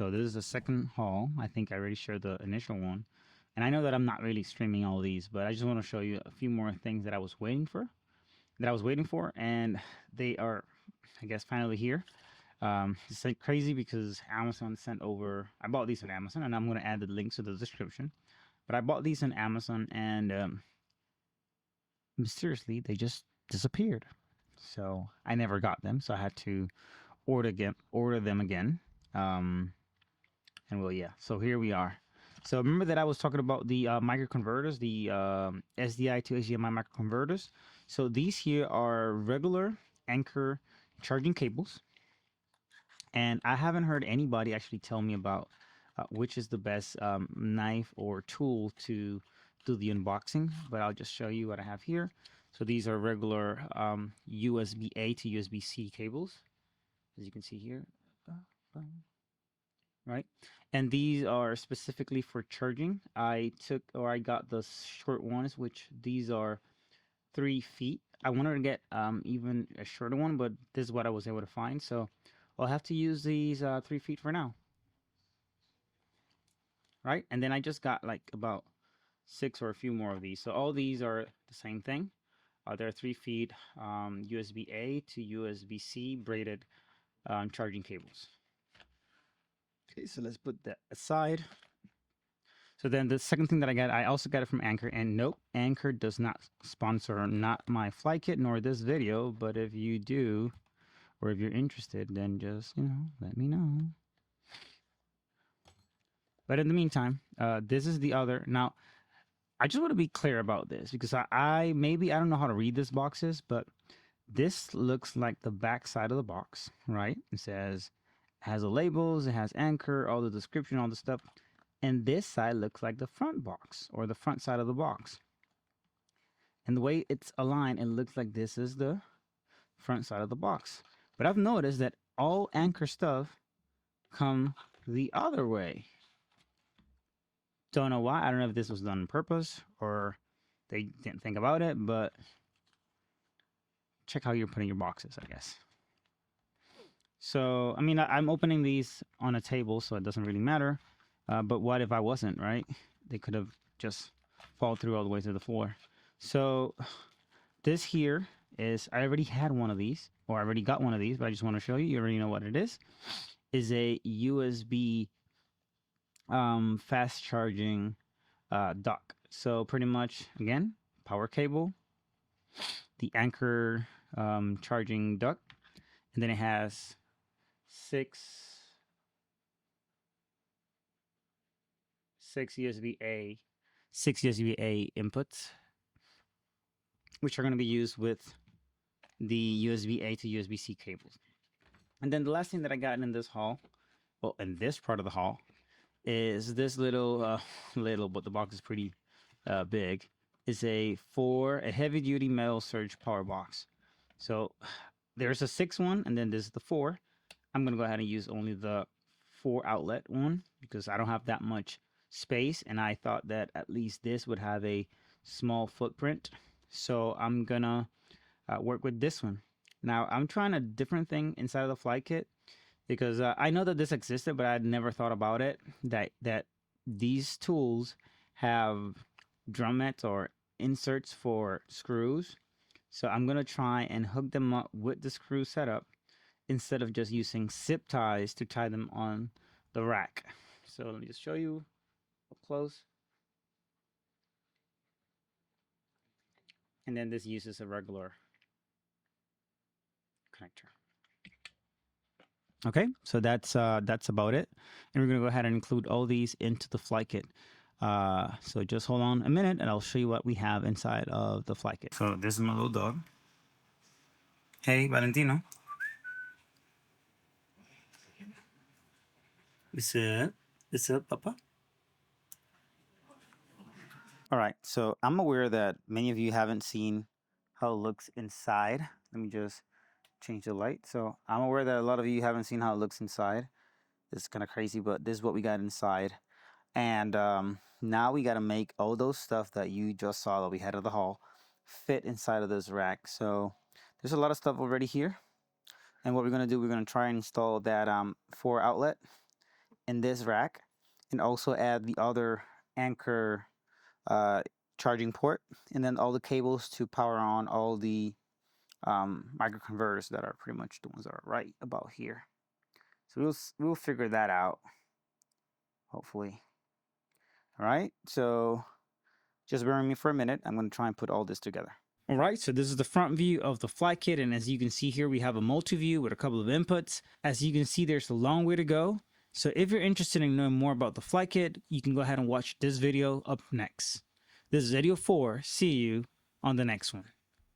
So this is the second haul. I think I already shared the initial one. And I know that I'm not really streaming all these, but I just want to show you a few more things that I was waiting for, and they are, I guess, finally here. It's like crazy because Amazon sent over. I bought these on Amazon, and I'm going to add the links to the description. But I bought these on Amazon, and mysteriously they just disappeared. So I never got them. So I had to order them again. Um, and well, yeah. So here we are. So remember that I was talking about the microconverters, the SDI to HDMI microconverters. So these here are regular Anchor charging cables, and I haven't heard anybody actually tell me about which is the best knife or tool to do the unboxing. But I'll just show you what I have here. So these are regular USB-A to USB-C cables, as you can see here. Right? And these are specifically for charging. I got the short ones, which these are 3 feet. I wanted to get even a shorter one, but this is what I was able to find. So I'll have to use these 3 feet for now. Right? And then I just got like about 6 or a few more of these. So all these are the same thing. They're 3 feet USB-A to USB-C braided charging cables. Okay, so let's put that aside. So then the second thing that I also got it from Anchor, and nope, Anchor does not sponsor not my fly kit nor this video, but if you do, or if you're interested, then just, let me know. But in the meantime, this is the other. Now, I just want to be clear about this because I don't know how to read this boxes, but this looks like the back side of the box, right? It has the labels, it has Anchor, all the description, all the stuff. And this side looks like the front box or the front side of the box. And the way it's aligned, it looks like this is the front side of the box. But I've noticed that all Anchor stuff come the other way. Don't know why. I don't know if this was done on purpose or they didn't think about it, but check how you're putting your boxes, I guess. So, I mean, I'm opening these on a table, so it doesn't really matter. But what if I wasn't, right? They could have just fall through all the way to the floor. So this here is, I already had one of these, or I already got one of these, but I just want to show you. You already know what it is a USB fast charging dock. So pretty much, again, power cable, the Anchor charging dock, and then it has six USB-A inputs, which are going to be used with the USB-A to USB-C cables. And then the last thing that I got in this haul, well, in this part of the haul, is this little, but the box is pretty big, is a heavy-duty metal surge power box. So there's a 6 one, and then there's the 4. I'm going to go ahead and use only the 4 outlet one because I don't have that much space, and I thought that at least this would have a small footprint. So I'm going to work with this one. Now, I'm trying a different thing inside of the fly kit because I know that this existed, but I'd never thought about it, that these tools have drumettes or inserts for screws. So I'm going to try and hook them up with the screw setup instead of just using zip ties to tie them on the rack. So let me just show you up close. And then this uses a regular connector. Okay, so that's about it. And we're gonna go ahead and include all these into the fly kit. So just hold on a minute and I'll show you what we have inside of the fly kit. So this is my little dog. Hey, Valentino. What's up, Papa? All right, so I'm aware that many of you haven't seen how it looks inside. Let me just change the light. So I'm aware that a lot of you haven't seen how it looks inside. It's kind of crazy, but this is what we got inside. And now we got to make all those stuff that you just saw that we had at the haul fit inside of this rack. So there's a lot of stuff already here. And what we're going to do, we're going to try and install that 4 outlet. in this rack, and also add the other Anchor charging port, and then all the cables to power on all the microconverters that are pretty much the ones that are right about here. So we'll figure that out, hopefully. All right, so just bear with me for a minute. I'm going to try and put all this together. All right, so this is the front view of the Flypack Kit, and as you can see here, we have a multi-view with a couple of inputs. As you can see, there's a long way to go. So if you're interested in knowing more about the Flypack Kit, you can go ahead and watch this video up next. This is Eddy04. See you on the next one.